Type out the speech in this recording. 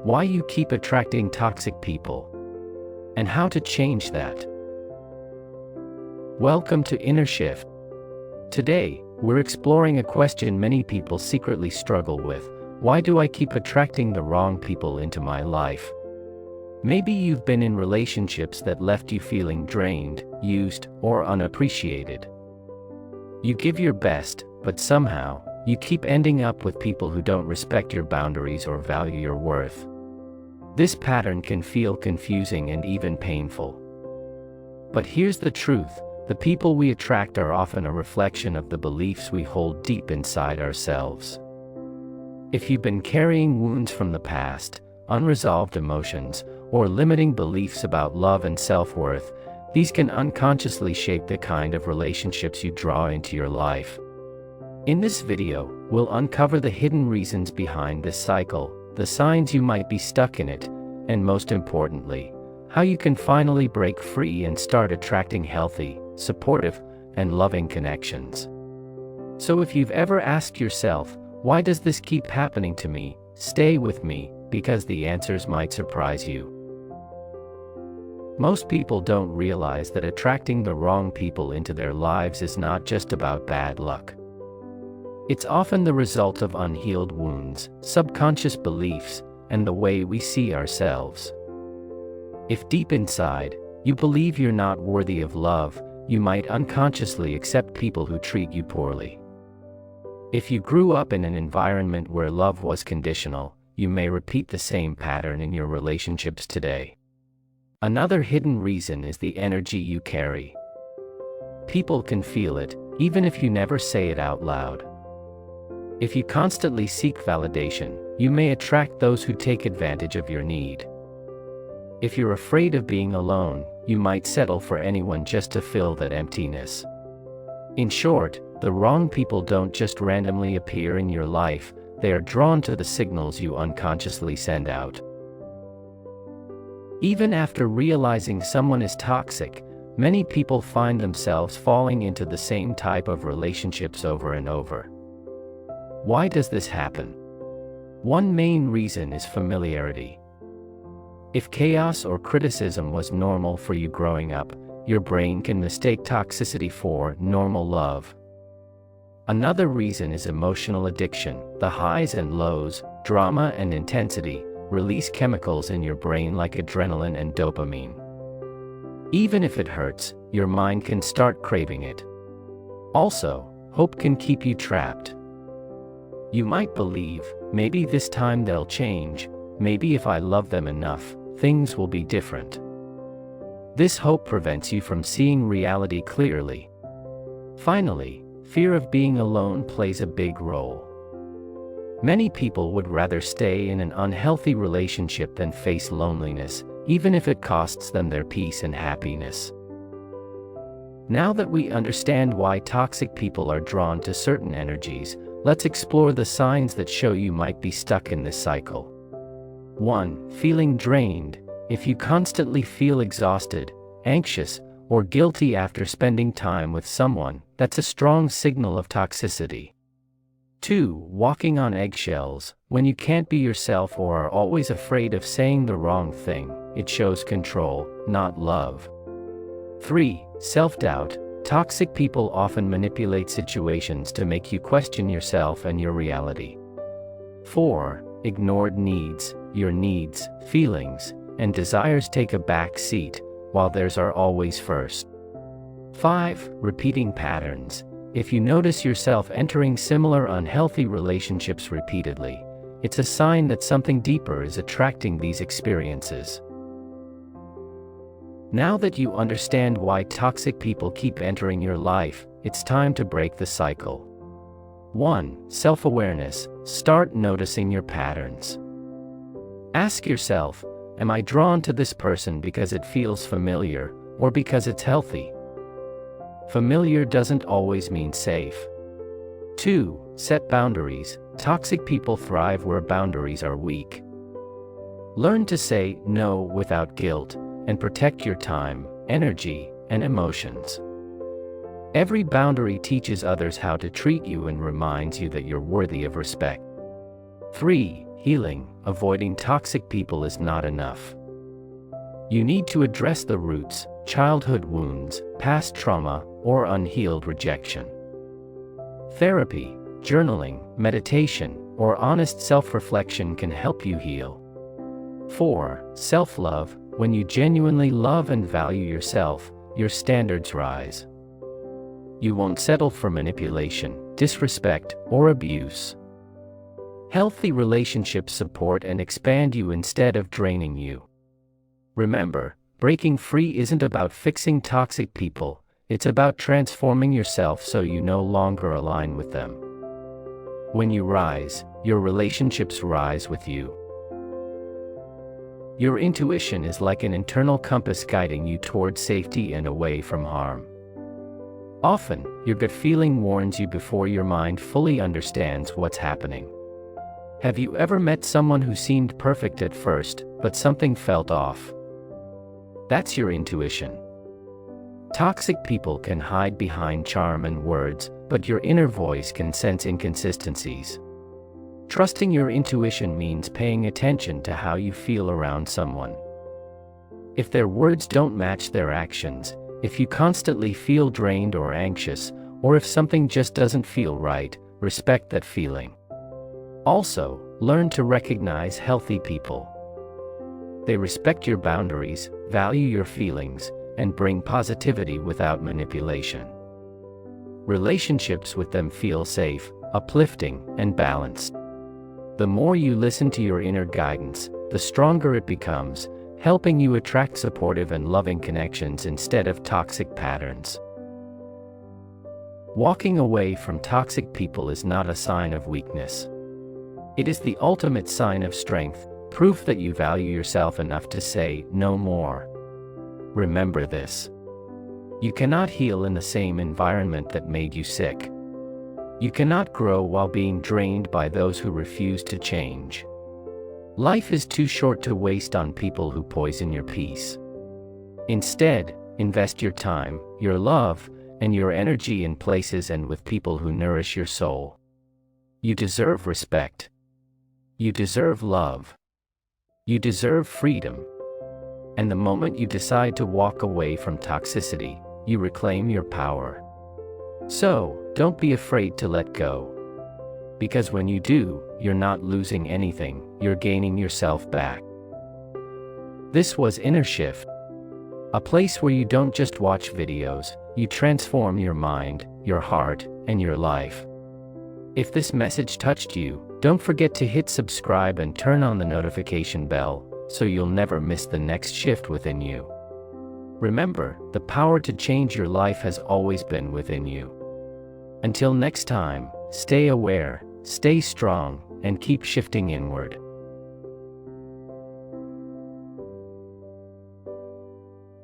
why you keep attracting toxic people, and how to change that. Welcome to Inner Shift. Today, we're exploring a question many people secretly struggle with. Why do I keep attracting the wrong people into my life? Maybe you've been in relationships that left you feeling drained, used, or unappreciated. You give your best, but somehow, you keep ending up with people who don't respect your boundaries or value your worth. This pattern can feel confusing and even painful. But here's the truth: the people we attract are often a reflection of the beliefs we hold deep inside ourselves. If you've been carrying wounds from the past, unresolved emotions, or limiting beliefs about love and self-worth, these can unconsciously shape the kind of relationships you draw into your life. In this video, we'll uncover the hidden reasons behind this cycle, the signs you might be stuck in it, and most importantly, how you can finally break free and start attracting healthy, supportive, and loving connections. So if you've ever asked yourself, why does this keep happening to me? Stay with me, because the answers might surprise you. Most people don't realize that attracting the wrong people into their lives is not just about bad luck. It's often the result of unhealed wounds, subconscious beliefs, and the way we see ourselves. If deep inside, you believe you're not worthy of love, you might unconsciously accept people who treat you poorly. If you grew up in an environment where love was conditional, you may repeat the same pattern in your relationships today. Another hidden reason is the energy you carry. People can feel it, even if you never say it out loud. If you constantly seek validation, you may attract those who take advantage of your need. If you're afraid of being alone, you might settle for anyone just to fill that emptiness. In short, the wrong people don't just randomly appear in your life, they are drawn to the signals you unconsciously send out. Even after realizing someone is toxic, many people find themselves falling into the same type of relationships over and over. Why does this happen? One main reason is familiarity. If chaos or criticism was normal for you growing up, your brain can mistake toxicity for normal love. Another reason is emotional addiction. The highs and lows, drama and intensity, release chemicals in your brain like adrenaline and dopamine. Even if it hurts, your mind can start craving it. Also, hope can keep you trapped. You might believe, maybe this time they'll change, maybe if I love them enough, things will be different. This hope prevents you from seeing reality clearly. Finally, fear of being alone plays a big role. Many people would rather stay in an unhealthy relationship than face loneliness, even if it costs them their peace and happiness. Now that we understand why toxic people are drawn to certain energies, let's explore the signs that show you might be stuck in this cycle. 1. Feeling drained. If you constantly feel exhausted, anxious, or guilty after spending time with someone, that's a strong signal of toxicity. 2. Walking on eggshells. When you can't be yourself or are always afraid of saying the wrong thing, it shows control, not love. 3. Self-doubt. Toxic people often manipulate situations to make you question yourself and your reality. 4. Ignored needs. Your needs, feelings, and desires take a back seat, while theirs are always first. 5. Repeating patterns. If you notice yourself entering similar unhealthy relationships repeatedly, it's a sign that something deeper is attracting these experiences. Now that you understand why toxic people keep entering your life, it's time to break the cycle. 1. Self-awareness. Start noticing your patterns. Ask yourself, am I drawn to this person because it feels familiar, or because it's healthy? Familiar doesn't always mean safe. 2. Set boundaries. Toxic people thrive where boundaries are weak. Learn to say no without guilt, and protect your time, energy, and emotions. Every boundary teaches others how to treat you and reminds you that you're worthy of respect. 3. healing, avoiding toxic people is not enough. You need to address the roots, childhood wounds, past trauma, or unhealed rejection. Therapy, journaling, meditation, or honest self-reflection can help you heal. 4. Self-love. When you genuinely love and value yourself, your standards rise. You won't settle for manipulation, disrespect, or abuse. Healthy relationships support and expand you instead of draining you. Remember, breaking free isn't about fixing toxic people, it's about transforming yourself so you no longer align with them. When you rise, your relationships rise with you. Your intuition is like an internal compass guiding you toward safety and away from harm. Often, your gut feeling warns you before your mind fully understands what's happening. Have you ever met someone who seemed perfect at first, but something felt off? That's your intuition. Toxic people can hide behind charm and words, but your inner voice can sense inconsistencies. Trusting your intuition means paying attention to how you feel around someone. If their words don't match their actions, if you constantly feel drained or anxious, or if something just doesn't feel right, respect that feeling. Also, learn to recognize healthy people. They respect your boundaries, value your feelings, and bring positivity without manipulation. Relationships with them feel safe, uplifting, and balanced. The more you listen to your inner guidance, the stronger it becomes, helping you attract supportive and loving connections instead of toxic patterns. Walking away from toxic people is not a sign of weakness. It is the ultimate sign of strength, proof that you value yourself enough to say no more. Remember this. You cannot heal in the same environment that made you sick. You cannot grow while being drained by those who refuse to change. Life is too short to waste on people who poison your peace. Instead, invest your time, your love, and your energy in places and with people who nourish your soul. You deserve respect. You deserve love. You deserve freedom. And the moment you decide to walk away from toxicity, you reclaim your power. So, don't be afraid to let go. Because when you do, you're not losing anything, you're gaining yourself back. This was Inner Shift, a place where you don't just watch videos, you transform your mind, your heart, and your life. If this message touched you, don't forget to hit subscribe and turn on the notification bell, so you'll never miss the next shift within you. Remember, the power to change your life has always been within you. Until next time, stay aware, stay strong, and keep shifting inward.